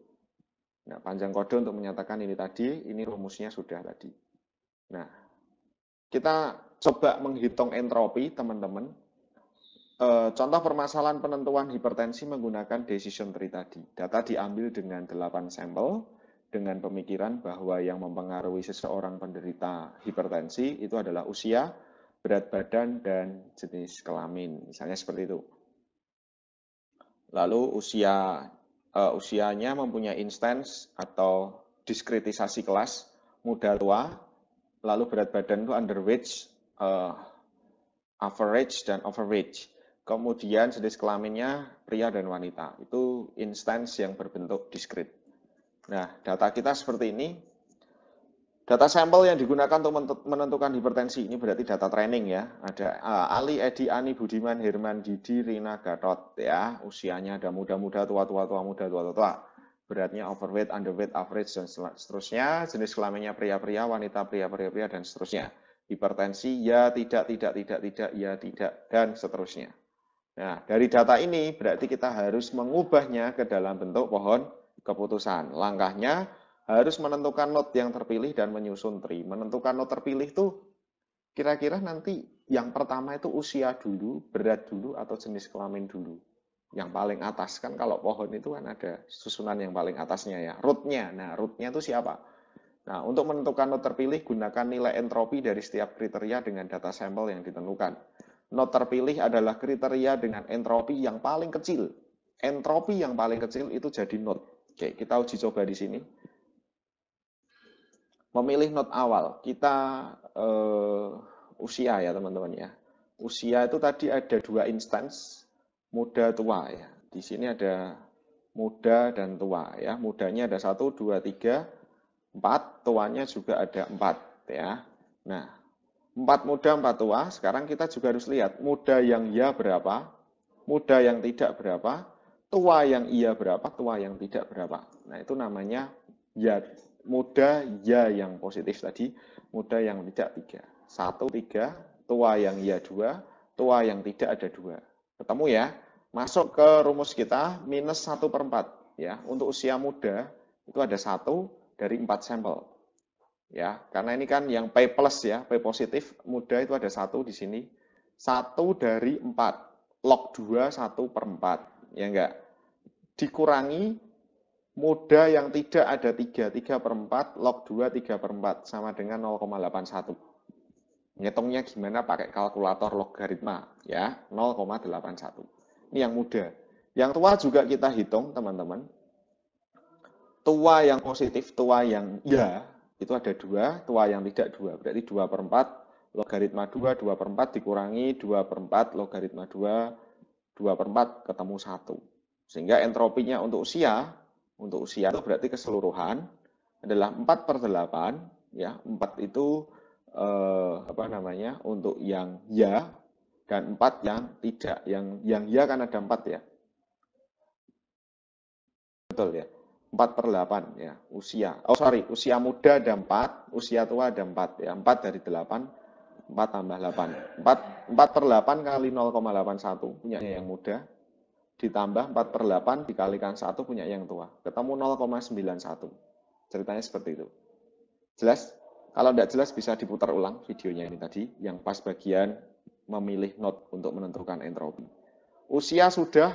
Nah, panjang kode untuk menyatakan ini tadi, ini rumusnya sudah tadi. Nah, kita coba menghitung entropi, teman-teman. Contoh permasalahan penentuan hipertensi menggunakan decision tree tadi. Data diambil dengan 8 sampel, dengan pemikiran bahwa yang mempengaruhi seseorang penderita hipertensi itu adalah usia, berat badan, dan jenis kelamin. Misalnya seperti itu. Lalu usianya mempunyai instance atau diskretisasi kelas muda tua, lalu berat badan itu underweight, average, dan overweight. Kemudian jenis kelaminnya pria dan wanita. Itu instance yang berbentuk diskret. Nah, data kita seperti ini. Data sampel yang digunakan untuk menentukan hipertensi, ini berarti data training ya. Ada Ali, Edi, Ani, Budiman, Herman, Didi, Rina, Gatot ya. Usianya ada muda-muda, tua-tua, muda, tua-tua. Beratnya overweight, underweight, average, dan seterusnya. Jenis kelaminnya pria-pria, wanita, pria-pria, dan seterusnya. Hipertensi, ya, tidak, ya, tidak, dan seterusnya. Nah, dari data ini berarti kita harus mengubahnya ke dalam bentuk pohon keputusan. Langkahnya harus menentukan node yang terpilih dan menyusun tree. Menentukan node terpilih itu kira-kira nanti yang pertama itu usia dulu, berat dulu, atau jenis kelamin dulu. Yang paling atas kan kalau pohon itu kan ada susunan yang paling atasnya ya, rootnya. Nah, rootnya itu siapa? Nah, untuk menentukan node terpilih, gunakan nilai entropi dari setiap kriteria dengan data sampel yang ditentukan. Node terpilih adalah kriteria dengan entropi yang paling kecil. Entropi yang paling kecil itu jadi node. Oke, kita uji coba di sini. Memilih node awal, kita usia ya teman-teman ya. Usia itu tadi ada 2 instance, muda tua ya. Di sini ada muda dan tua ya. Mudanya ada 1, 2, 3, 4, tuanya juga ada 4 ya. Nah, 4 muda, 4 tua. Sekarang kita juga harus lihat muda yang ya berapa, muda yang tidak berapa, tua yang iya berapa, tua yang tidak berapa. Nah, itu namanya ya muda ya yang positif tadi, muda yang tidak 3. 1, 3, tua yang ya 2, tua yang tidak ada 2. Ketemu ya? Masuk ke rumus kita minus 1/4 ya. Untuk usia muda itu ada 1 dari 4 sampel. Ya, karena ini kan yang P plus ya, P positif, muda itu ada 1 di sini. 1 dari 4. Log 2, 1/4. Ya enggak? Dikurangi muda yang tidak ada 3. 3/4, log 2, 3/4. Sama dengan 0,81. Ngitungnya gimana? Pakai kalkulator logaritma. Ya, 0,81. Ini yang muda. Yang tua juga kita hitung, teman-teman. Tua yang positif, tua yang ya, itu ada 2, tua yang tidak 2. Berarti 2/4, logaritma 2, 2/4 dikurangi 2/4, logaritma 2, 2/4 ketemu 1. Sehingga entropinya untuk usia itu berarti keseluruhan adalah 4/8, ya. 4 itu untuk yang ya, dan 4 yang tidak. Yang ya kan ada 4 ya. Betul ya. 4/8 ya, usia. Usia muda ada 4, usia tua ada 4 ya. 4 dari 8, 4 tambah 8. 4/8 kali 0,81 punya yang muda, ditambah 4/8 dikalikan 1 punya yang tua. Ketemu 0,91. Ceritanya seperti itu. Jelas? Kalau tidak jelas bisa diputar ulang videonya ini tadi, yang pas bagian memilih node untuk menentukan entropi. Usia sudah,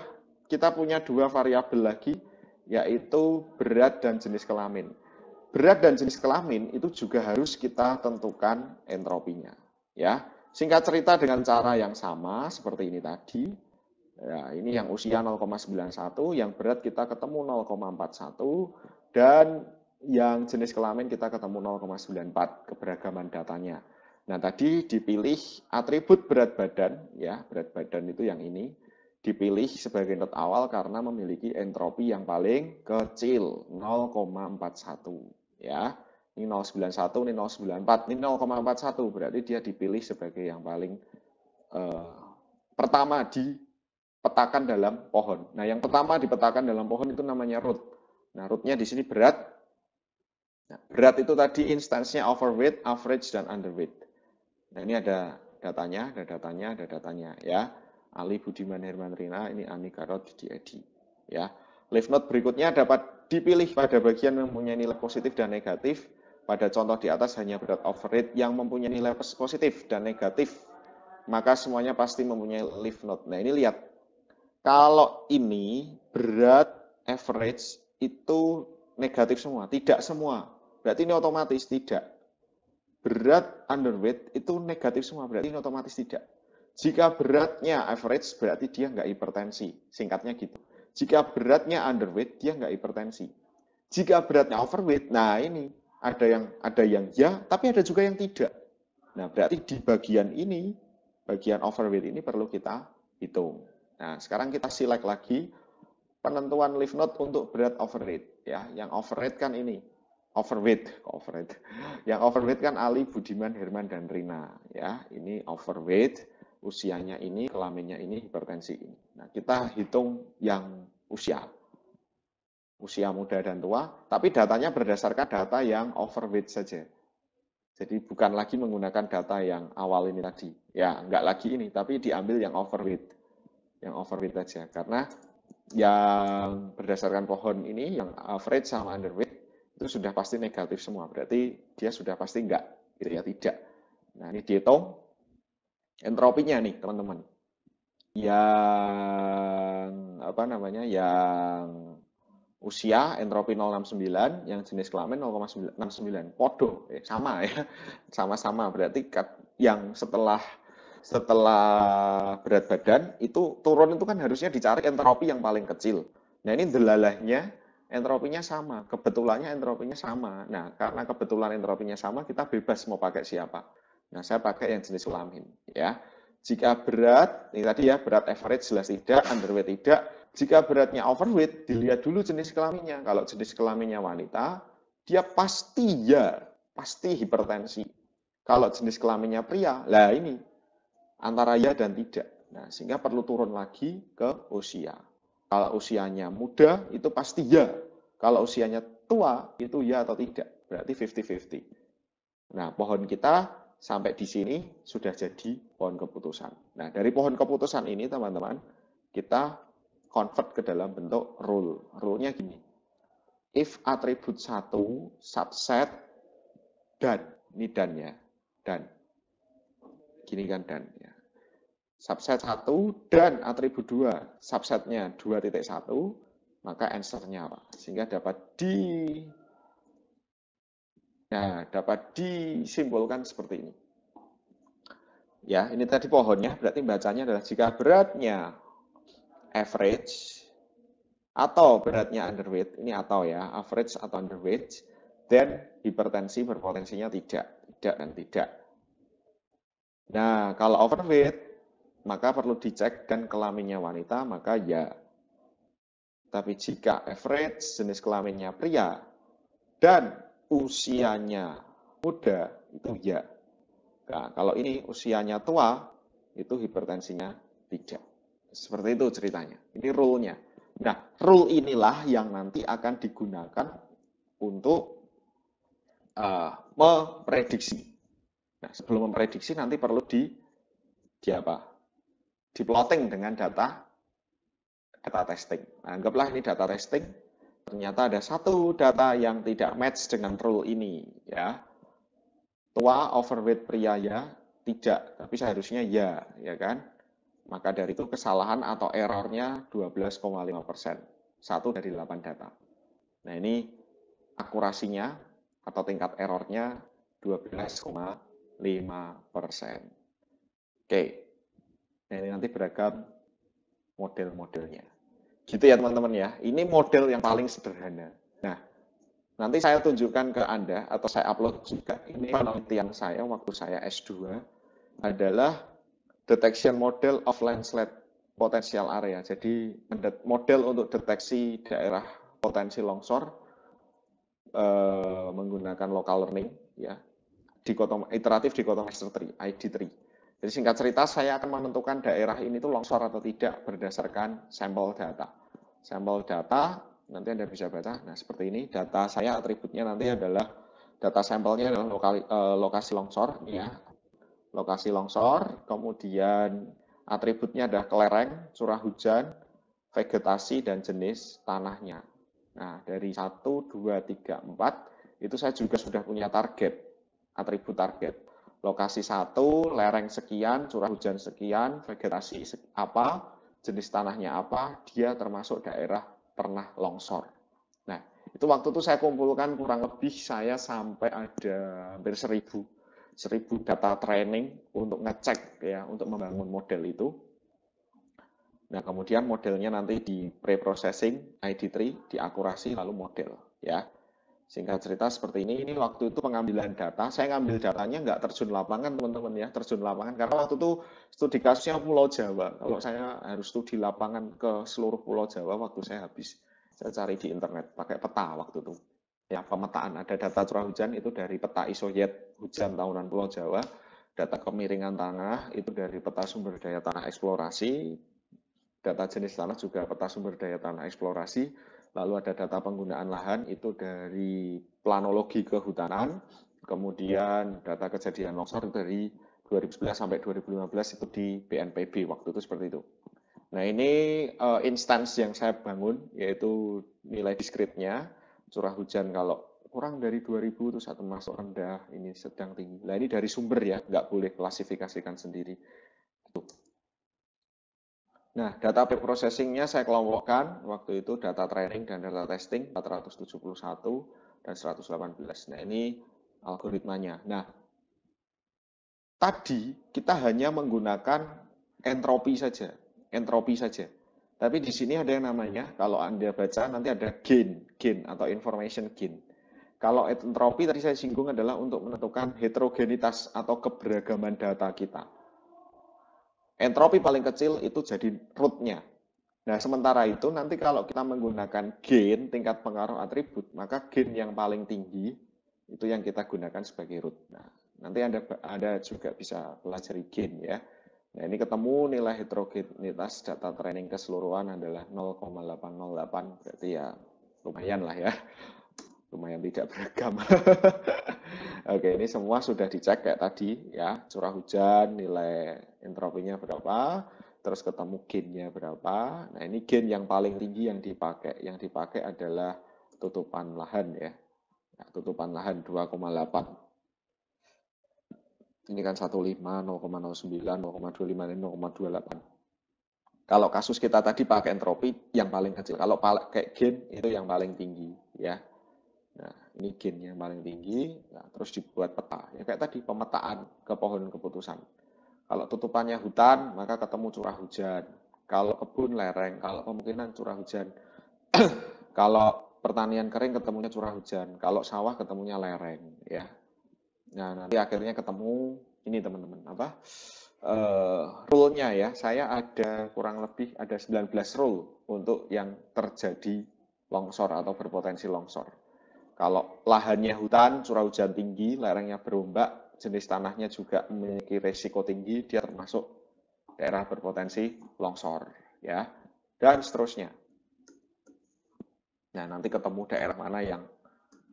kita punya 2 variabel lagi, yaitu berat dan jenis kelamin. Berat dan jenis kelamin itu juga harus kita tentukan entropinya. Ya, singkat cerita dengan cara yang sama seperti ini tadi. Ya, ini yang usia 0,91, yang berat kita ketemu 0,41, dan yang jenis kelamin kita ketemu 0,94, keberagaman datanya. Nah, tadi dipilih atribut berat badan, ya, berat badan itu yang ini. Dipilih sebagai node awal karena memiliki entropi yang paling kecil, 0,41. Ya, ini 091, ini 094, ini 0,41. Berarti dia dipilih sebagai yang paling pertama dipetakan dalam pohon. Nah, yang pertama dipetakan dalam pohon itu namanya root. Nah, rootnya di sini berat, Nah, berat itu tadi instansinya overweight, average, dan underweight. Nah, ini ada datanya ya. Ali Budiman Herman Rina, ini Ani Karot Didi Edi. Ya. Leaf note berikutnya dapat dipilih pada bagian yang mempunyai nilai positif dan negatif. Pada contoh di atas hanya berat overweight yang mempunyai nilai positif dan negatif. Maka semuanya pasti mempunyai leaf note. Nah, ini lihat. Kalau ini berat average itu negatif semua, tidak semua. Berarti ini otomatis tidak. Berat underweight itu negatif semua, berarti ini otomatis tidak. Jika beratnya average, berarti dia nggak hipertensi. Singkatnya gitu. Jika beratnya underweight, dia nggak hipertensi. Jika beratnya overweight, nah ini ada yang ya, tapi ada juga yang tidak. Nah, berarti di bagian ini, bagian overweight ini perlu kita hitung. Nah, sekarang kita select lagi penentuan leaf note untuk berat overweight. Ya, yang overweight kan ini. Overweight. Yang overweight kan Ali, Budiman, Herman, dan Rina. Ya, ini overweight, usianya ini, kelaminnya ini, hipertensi ini. Nah, kita hitung yang usia muda dan tua, tapi datanya berdasarkan data yang overweight saja. Jadi bukan lagi menggunakan data yang awal ini tadi. Ya, enggak lagi ini, tapi diambil yang overweight. Yang overweight saja. Karena yang berdasarkan pohon ini, yang average sama underweight, itu sudah pasti negatif semua. Berarti dia sudah pasti enggak, gitu ya, tidak. Nah, ini dihitung entropinya nih, teman-teman. Yang apa namanya? Yang usia entropi 069, yang jenis kelamin 0,69. Podo, sama ya. Sama-sama. Berarti yang setelah berat badan itu turun itu kan harusnya dicari entropi yang paling kecil. Nah, ini delalahnya entropinya sama, kebetulannya entropinya sama. Nah, karena kebetulan entropinya sama, kita bebas mau pakai siapa. Nah, saya pakai yang jenis kelamin ya. Jika berat, ini tadi ya, berat average jelas tidak, underweight tidak. Jika beratnya overweight, dilihat dulu jenis kelaminnya. Kalau jenis kelaminnya wanita, dia pasti hipertensi. Kalau jenis kelaminnya pria, lah ini antara ya dan tidak. Nah, sehingga perlu turun lagi ke usia. Kalau usianya muda, itu pasti ya. Kalau usianya tua, itu ya atau tidak. Berarti 50-50. Nah, pohon kita sampai di sini sudah jadi pohon keputusan. Nah, dari pohon keputusan ini, teman-teman, kita convert ke dalam bentuk rule. Rule-nya gini. If atribut 1, subset, dan. Ini dan ya. Dan. Gini kan dan ya. Subset 1 dan atribut 2. Subsetnya 2.1, maka answer-nya apa? Sehingga dapat disimpulkan seperti ini. Ya, ini tadi pohonnya, berarti bacanya adalah jika beratnya average atau beratnya underweight, ini atau ya, average atau underweight, dan hipertensi berpotensinya tidak dan tidak. Nah, kalau overweight, maka perlu dicek dan kelaminnya wanita, maka ya. Tapi jika average, jenis kelaminnya pria, dan usianya muda, itu ya. Nah, kalau ini usianya tua, itu hipertensinya tidak. Seperti itu ceritanya. Ini rule-nya. Nah, rule inilah yang nanti akan digunakan untuk memprediksi. Nah, sebelum memprediksi nanti perlu di plotting dengan data testing. Nah, anggaplah ini data testing. Ternyata ada satu data yang tidak match dengan rule ini, ya. Tua, overweight pria ya, tidak, tapi seharusnya ya kan? Maka dari itu kesalahan atau errornya 12,5%. 1 dari 8 data. Nah, ini akurasinya atau tingkat errornya 12,5%. Oke. Nah, ini nanti beragam model-modelnya. Gitu ya teman-teman ya. Ini model yang paling sederhana. Nah, nanti saya tunjukkan ke Anda atau saya upload juga. Ini penelitian saya waktu saya S2 adalah detection model of landslide potential area. Jadi model untuk deteksi daerah potensi longsor menggunakan local learning ya. Iteratif dikotomizer tree, ID3. Jadi singkat cerita, saya akan menentukan daerah ini tuh longsor atau tidak berdasarkan sampel data. Sampel data Nanti Anda bisa baca. Nah, seperti ini. Data saya atributnya nanti adalah data sampelnya adalah lokasi longsor, ya. Lokasi longsor, kemudian atributnya adalah kelereng, curah hujan, vegetasi, dan jenis tanahnya. Nah, dari 1, 2, 3, 4, itu saya juga sudah punya target, atribut target. Lokasi 1, lereng sekian, curah hujan sekian, vegetasi apa, jenis tanahnya apa, dia termasuk daerah pernah longsor. Nah, itu waktu itu saya kumpulkan kurang lebih saya sampai ada hampir 1000 data training untuk ngecek ya, untuk membangun model itu. Nah, kemudian modelnya nanti di pre-processing, ID3, diakurasi, lalu model ya. Singkat cerita seperti ini waktu itu pengambilan data, saya ngambil datanya nggak terjun lapangan teman-teman ya, terjun lapangan karena waktu itu studi kasusnya Pulau Jawa. Kalau saya harus studi lapangan ke seluruh Pulau Jawa, waktu saya habis. Saya cari di internet, pakai peta waktu itu. Ya, pemetaan, ada data curah hujan itu dari peta ISOYET hujan tahunan Pulau Jawa, data kemiringan tanah itu dari peta sumber daya tanah eksplorasi, data jenis tanah juga peta sumber daya tanah eksplorasi, lalu ada data penggunaan lahan itu dari planologi kehutanan, kemudian data kejadian longsor dari 2011 sampai 2015 itu di BNPB waktu itu seperti itu. Nah ini instansi yang saya bangun yaitu nilai diskritnya, curah hujan kalau kurang dari 2000 itu satu masuk rendah, ini sedang tinggi. Nah ini dari sumber ya, nggak boleh klasifikasikan sendiri. Nah, data pre-processing-nya saya kelompokkan waktu itu data training dan data testing 471 dan 118. Nah, ini algoritmanya. Nah, tadi kita hanya menggunakan entropi saja, entropi saja. Tapi di sini ada yang namanya, kalau Anda baca nanti ada gain atau information gain. Kalau entropi tadi saya singgung adalah untuk menentukan heterogenitas atau keberagaman data kita. Entropi paling kecil itu jadi root-nya. Nah, sementara itu nanti kalau kita menggunakan gain, tingkat pengaruh atribut, maka gain yang paling tinggi itu yang kita gunakan sebagai root. Nah, nanti Anda juga bisa pelajari gain ya. Nah, ini ketemu nilai heterogenitas data training keseluruhan adalah 0,808, berarti ya lumayan lah ya. Lumayan tidak beragam. Oke, ini semua sudah dicek kayak tadi ya, curah hujan, nilai entropinya berapa, terus ketemu gainnya berapa. Nah, ini gain yang paling tinggi yang dipakai. Yang dipakai adalah tutupan lahan ya. Nah, tutupan lahan 2,8. Ini kan 15, 0,09, 0,25, 0,28. Kalau kasus kita tadi pakai entropi yang paling kecil. Kalau pakai gain itu yang paling tinggi ya. Nah, ini gain yang paling tinggi, nah, terus dibuat peta. Ya kayak tadi pemetaan ke pohon keputusan. Kalau tutupannya hutan, maka ketemu curah hujan. Kalau kebun lereng, kalau kemungkinan curah hujan. Kalau pertanian kering ketemunya curah hujan. Kalau sawah ketemunya lereng, ya. Nah, nanti akhirnya ketemu ini teman-teman, apa? Rule-nya ya, saya ada kurang lebih ada 19 rule untuk yang terjadi longsor atau berpotensi longsor. Kalau lahannya hutan, curah hujan tinggi, lerengnya berombak, jenis tanahnya juga memiliki resiko tinggi, dia termasuk daerah berpotensi longsor, ya, dan seterusnya. Nah, nanti ketemu daerah mana yang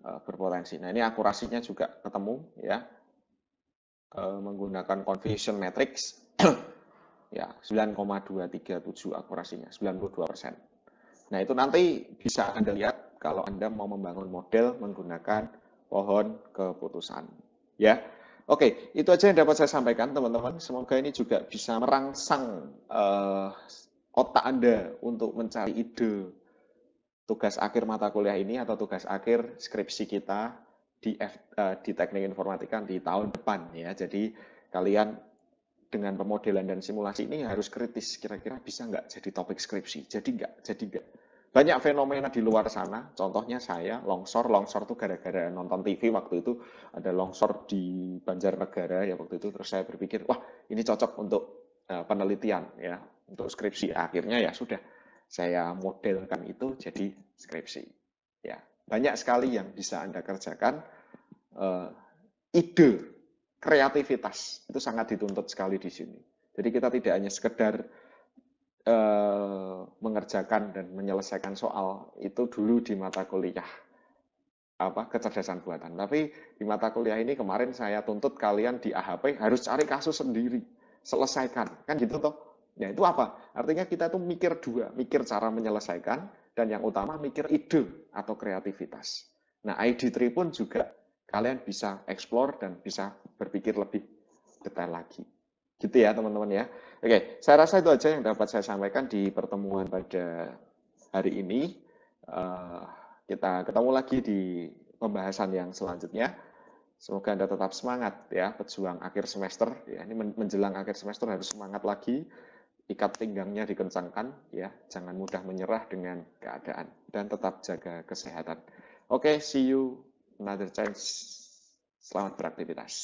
berpotensi. Nah, ini akurasinya juga ketemu, ya, menggunakan confusion matrix, ya, 9,237 akurasinya, 92%. Nah, itu nanti bisa Anda lihat kalau Anda mau membangun model menggunakan pohon keputusan. Ya, oke, itu aja yang dapat saya sampaikan, teman-teman. Semoga ini juga bisa merangsang otak Anda untuk mencari ide tugas akhir mata kuliah ini atau tugas akhir skripsi kita di teknik informatika di tahun depan. Ya, jadi kalian dengan pemodelan dan simulasi ini harus kritis, kira-kira bisa nggak jadi topik skripsi, jadi nggak. Banyak fenomena di luar sana, contohnya saya, longsor tuh gara-gara nonton TV waktu itu, ada longsor di Banjarnegara ya waktu itu, terus saya berpikir, wah ini cocok untuk penelitian ya, untuk skripsi, akhirnya ya sudah, saya modelkan itu jadi skripsi. Ya, banyak sekali yang bisa Anda kerjakan, ide, kreativitas itu sangat dituntut sekali di sini. Jadi kita tidak hanya sekedar mengerjakan dan menyelesaikan soal itu dulu di mata kuliah kecerdasan buatan. Tapi di mata kuliah ini kemarin saya tuntut kalian di AHP harus cari kasus sendiri, selesaikan, kan gitu toh. Nah itu apa? Artinya kita tuh mikir dua, mikir cara menyelesaikan, dan yang utama mikir ide atau kreativitas. Nah ID3 pun juga kalian bisa explore dan bisa berpikir lebih detail lagi. Gitu ya teman-teman ya. Oke, saya rasa itu aja yang dapat saya sampaikan di pertemuan pada hari ini. Uh, kita ketemu lagi di pembahasan yang selanjutnya. Semoga Anda tetap semangat ya, pejuang akhir semester. Ya, ini menjelang akhir semester harus semangat lagi. Ikat pinggangnya dikencangkan ya, jangan mudah menyerah dengan keadaan dan tetap jaga kesehatan. Oke, see you another chance. Selamat beraktivitas.